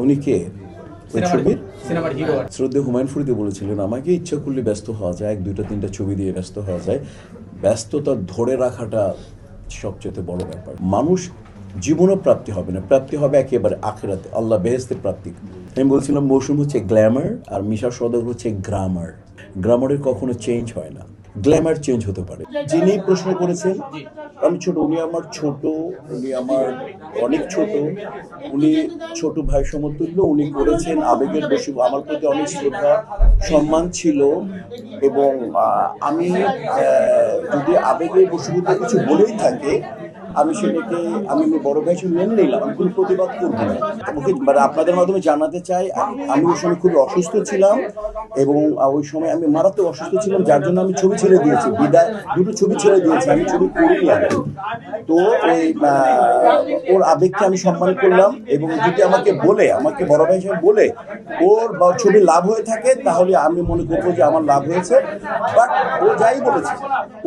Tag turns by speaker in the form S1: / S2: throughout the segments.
S1: উনি কে? ওই ছবির শ্রদ্ধেয় হুমায়ুন ফরিদি বলেছিলেন, আমাকে ইচ্ছা করলে ব্যস্ত হওয়া যায়, 1, 2, 3টা ছবি দিয়ে ব্যস্ত হওয়া যায়। ব্যস্ততা ধরে রাখাটা সবচেয়ে বড় ব্যাপার। মানুষ জীবনও প্রাপ্তি হবে না, প্রাপ্তি হবে একেবারে আখিরাতে, আল্লাহ বেহেস্তের প্রাপ্তি। আমি বলছিলাম মৌসুম হচ্ছে গ্ল্যামার আর মিশা সওদাগর হচ্ছে গ্রামার। গ্রামারের কখনো চেঞ্জ হয় না, গ্ল্যামার চেঞ্জ হতে পারে। যিনি প্রশ্ন করেছেন, আমি ছোট, উনি আমার ছোট, উনি আমার অনেক ছোট, উনি ছোট ভাই সমতুল্য। উনি করেছেন আবেগের বশীভূত, আমার প্রতি অনেক শ্রদ্ধা সম্মান ছিল। এবং আমি যদি আবেগের বশীভূত কিছু বলেই থাকে, আমি সেটাকে আমি বড় ভাই হিসেবে মেনে নিলাম, আমি কোনো প্রতিবাদ করবো না। ওকে মানে আপনাদের মাধ্যমে জানাতে চাই, আমি ওই সময় খুবই অসুস্থ ছিলাম এবং ওই সময় আমি মারাত্মক অসুস্থ ছিলাম, যার জন্য আমি ছবি ছেড়ে দিয়েছি। বিদায় 2টো ছবি ছেড়ে দিয়েছি, আমি ছবি করিনি আর। তো ওই ওর আবেগকে আমি সম্মান করলাম এবং যদি আমাকে বলে, আমাকে বড় ভাই হিসেবে বলে ওর ছবি লাভ হয়ে থাকে, তাহলে আমি মনে করবো যে আমার লাভ হয়েছে। বাট ও যাই বলেছে,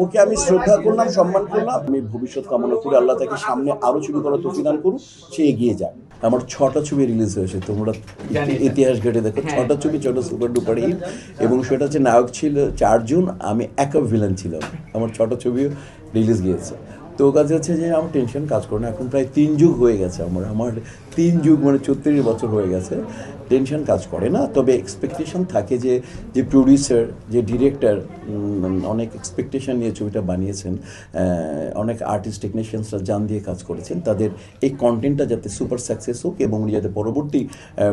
S1: ওকে আমি শ্রদ্ধা করলাম, সম্মান করলাম। আমি ভবিষ্যৎ কামনা করি আল্লাহ তাকে সামনে আরো ছবি করার তৌফিক দান করুন, সে এগিয়ে যাক। আমার 6টা ছবি রিলিজ হয়েছে, তোমরা ইতিহাস ঘেটে দেখো, 6টা ছবি, 6টা সুপার ডুপার হিট। এবং সেটা হচ্ছে নায়ক ছিল 4 জন, আমি একা ভিলেন ছিলাম। আমার 6টা ছবিও রিলিজ গিয়েছে। তো কাজে হচ্ছে যে আমার টেনশন কাজ করে না, এখন প্রায় 3 যুগ হয়ে গেছে আমার 3 যুগ মানে 34 বছর হয়ে গেছে, টেনশন কাজ করে না। তবে এক্সপেকটেশন থাকে যে প্রডিউসার, যে ডিরেক্টর অনেক এক্সপেকটেশন নিয়ে ছবিটা বানিয়েছেন, অনেক আর্টিস্ট টেকনিশিয়ানসরা জান দিয়ে কাজ করেছেন, তাদের এই কন্টেন্টটা যাতে সুপার সাকসেস হোক এবং উনি যাতে পরবর্তী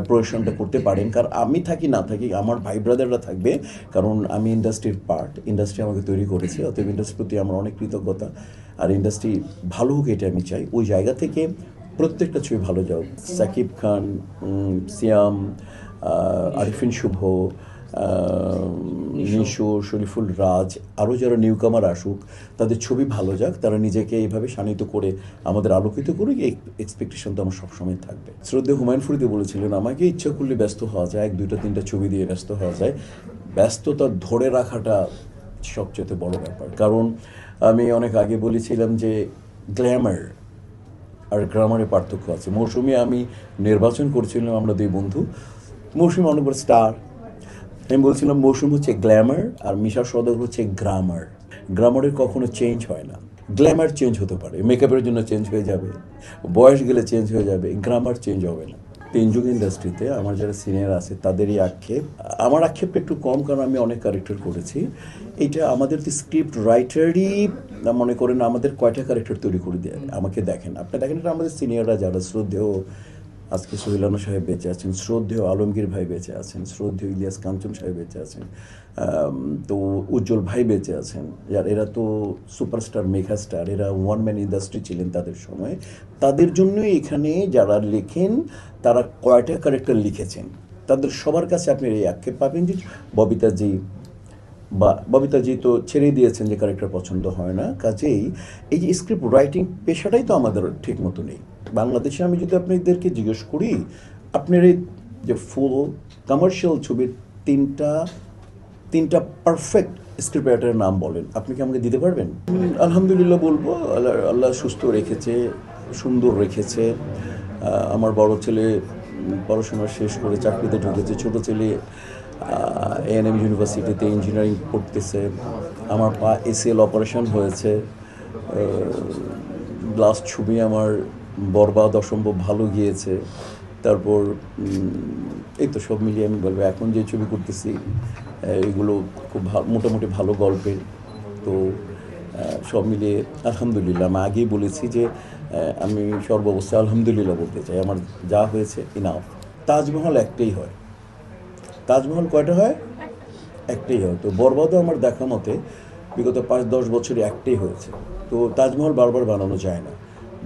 S1: প্রোডাকশনটা করতে পারেন। কারণ আমি থাকি না থাকি, আমার ভাই ব্রাদাররা থাকবে, কারণ আমি ইন্ডাস্ট্রির পার্ট, ইন্ডাস্ট্রি আমাকে তৈরি করেছে, অতএব ইন্ডাস্ট্রির প্রতি আমার অনেক কৃতজ্ঞতা। আর ইন্ডাস্ট্রি ভালো হোক এটা আমি চাই। ওই জায়গা থেকে প্রত্যেকটা ছবি ভালো যাও, সাকিব খান, সিয়াম, আরিফিন শুভ, নিশো, শরীফুল রাজ, আরও যারা নিউকামার আসুক, তাদের ছবি ভালো যাক, তারা নিজেকে এইভাবে শানিত করে আমাদের আলোকিত করুক, এই এক্সপেকটেশন তো আমার সবসময় থাকবে। শ্রদ্ধেয় হুমায়ুন ফরিদি বলেছিলেন, আমাকে ইচ্ছা করলে ব্যস্ত হওয়া যায়, 1, 2, 3টা ছবি দিয়ে ব্যস্ত হওয়া যায়। ব্যস্ততা ধরে রাখাটা সবচেয়ে বড় ব্যাপার। কারণ আমি অনেক আগে বলেছিলাম যে গ্ল্যামার আর গ্রামারে পার্থক্য আছে। মৌসুমী আমি নির্বাচন করছিলাম, আমরা 2 বন্ধু, মৌসুমী অনেক বড় স্টার। আমি বলছিলাম মৌসুম হচ্ছে গ্ল্যামার আর মিশা সওদাগর হচ্ছে গ্রামার। গ্রামারের কখনো চেঞ্জ হয় না, গ্ল্যামার চেঞ্জ হতে পারে, মেকআপের জন্য চেঞ্জ হয়ে যাবে, বয়স গেলে চেঞ্জ হয়ে যাবে, গ্রামার চেঞ্জ হবে না। পেনযুগ ইন্ডাস্ট্রিতে আমার যারা সিনিয়র আছে তাদেরই আক্ষেপ, আমার আক্ষেপটা একটু কম, কারণ আমি অনেক ক্যারেক্টার করেছি। এটা আমাদের তো স্ক্রিপ্ট রাইটারই মনে করেন আমাদের কয়টা ক্যারেক্টার তৈরি করে দেয়, আমাকে দেখেন, আপনি দেখেন, এটা আমাদের সিনিয়ররা যারা, শ্রদ্ধেয় আজকে সোহেলানা সাহেব বেঁচে আছেন, শ্রদ্ধেয় আলমগীর ভাই বেঁচে আছেন, শ্রদ্ধেয় ইলিয়াস কাঞ্চন সাহেব বেঁচে আছেন, তো উজ্জ্বল ভাই বেঁচে আছেন, এরা তো সুপারস্টার, মেগা স্টার, এরা ওয়ান ম্যান ইন্ডাস্ট্রি ছিলেন তাদের সময়। তাদের জন্যই এখানে যারা লেখেন তারা কয়টা ক্যারেক্টার লিখেছেন, তাদের সবার কাছে আপনি এই আক্ষেপ পাবেন যে ববিতাজি তো ছেড়ে দিয়েছেন যে ক্যারেক্টার পছন্দ হয় না। কাজেই এই যে স্ক্রিপ্ট রাইটিং পেশাটাই তো আমাদের ঠিক মতো নেই বাংলাদেশে। আমি যদি আপনাদেরকে জিজ্ঞেস করি, আপনার এই যে ফুল কমার্শিয়াল ছবির তিনটা পারফেক্ট স্ক্রিপ্ট রাইটারের নাম বলেন, আপনি কি আমাকে দিতে পারবেন? আলহামদুলিল্লাহ বলবো, আল্লাহ সুস্থ রেখেছে, সুন্দর রেখেছে। আমার বড় ছেলে পড়াশোনা শেষ করে চাকরিতে ঢুকেছে, ছোট ছেলে এএনএম ইউনিভার্সিটিতে ইঞ্জিনিয়ারিং পড়তেছে, আমার পা এসিএল অপারেশন হয়েছে, লাস্ট ছবি আমার বরবাদ অসম্ভব ভালো গিয়েছে। তারপর এই তো সব মিলিয়ে আমি বলবো এখন যে ছবি করতেছি এগুলো খুব মোটামুটি ভালো গল্পের। তো সব মিলিয়ে আলহামদুলিল্লাহ। আমি আগেই বলেছি যে আমি সর্বাবস্থায় আলহামদুলিল্লাহ বলতে চাই, আমার যা হয়েছে ইনাফ। তাজমহল একটাই হয়, তাজমহল কয়টা হয়? একটাই হয়। তো বরবাদও আমার দেখা মতে বিগত 5-10 বছরে একটাই হয়েছে। তো তাজমহল বারবার বানানো যায় না,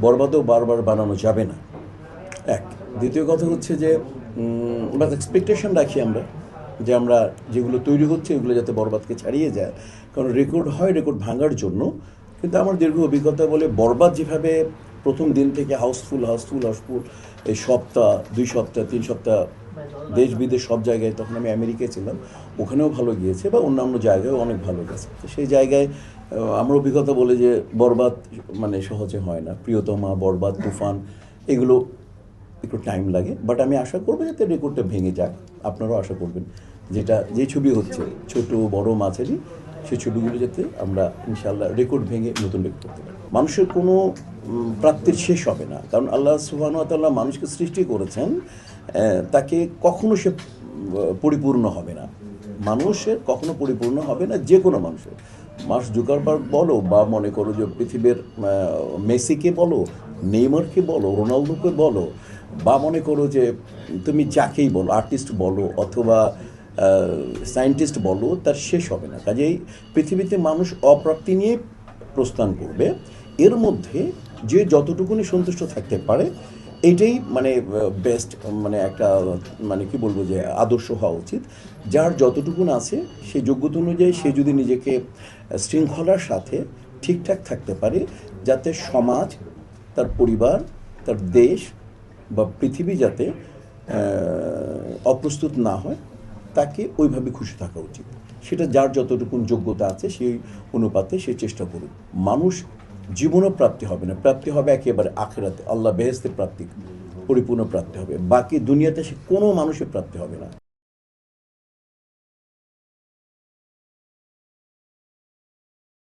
S1: বরবাদও বারবার বানানো যাবে না। দ্বিতীয় কথা হচ্ছে যে বাস এক্সপেকটেশন রাখি আমরা, যে আমরা যেগুলো তৈরি হচ্ছে এগুলো যাতে বরবাদকে ছাড়িয়ে যায়। কারণ রেকর্ড হয় রেকর্ড ভাঙার জন্য। কিন্তু আমার দীর্ঘ অভিজ্ঞতা বলে বরবাদ যেভাবে প্রথম দিন থেকে হাউসফুল এই সপ্তাহ 2 সপ্তাহ 3 সপ্তাহ দেশ বিদেশ সব জায়গায়, তখন আমি আমেরিকায় ছিলাম, ওখানেও ভালো গিয়েছে বা অন্যান্য জায়গায়ও অনেক ভালো গেছে। তো সেই জায়গায় আমার অভিজ্ঞতা বলে যে বরবাদ মানে সহজে হয় না। প্রিয়তমা, বরবাদ, তুফান এগুলো একটু টাইম লাগে, বাট আমি আশা করবো যাতে রেকর্ডটা ভেঙে যাক। আপনারাও আশা করবেন যে ছবি হচ্ছে ছোট বড় মাঝারি, সেই ছবিগুলো যাতে আমরা ইনশাআল্লাহ রেকর্ড ভেঙে নতুন রেকর্ড করতে পারি। মানুষের কোনো প্রাপ্তির শেষ হবে না, কারণ আল্লাহ সুবহানাহু ওয়া তাআলা মানুষকে সৃষ্টি করেছেন, তাকে কখনো সে পরিপূর্ণ হবে না। মানুষের কখনো পরিপূর্ণ হবে না, যে কোনো মানুষের। মার্ক জুকারবার্গ বলো, বা মনে করো যে পৃথিবীর মেসিকে বলো, নেইমারকে বলো, রোনালদোকে বলো, বা মনে করো যে তুমি যাকেই বলো, আর্টিস্ট বলো অথবা সায়েন্টিস্ট বলো, তার শেষ হবে না। কাজেই পৃথিবীতে মানুষ অপ্রাপ্তি নিয়ে প্রস্থান করবে। এর মধ্যে যে যতটুকুনি সন্তুষ্ট থাকতে পারে, এইটাই মানে বেস্ট, মানে একটা মানে কি বলবো যে আদর্শ হওয়া উচিত। যার যতটুকুন আছে সেই যোগ্যতা অনুযায়ী সে যদি নিজেকে শৃঙ্খলার সাথে ঠিকঠাক থাকতে পারে, যাতে সমাজ, তার পরিবার, তার দেশ বা পৃথিবী যাতে অপ্রস্তুত না হয়, তাকে ওইভাবে খুশি থাকা উচিত। সেটা যার যতটুকুন যোগ্যতা আছে সেই অনুপাতে সে চেষ্টা করুক। মানুষ জীবনও প্রাপ্তি হবে না, প্রাপ্তি হবে একেবারে আখিরাতে, আল্লাহ বেহেশতের প্রাপ্তি, পরিপূর্ণ প্রাপ্তি হবে। বাকি দুনিয়াতে সে কোনো মানুষের প্রাপ্তি হবে না।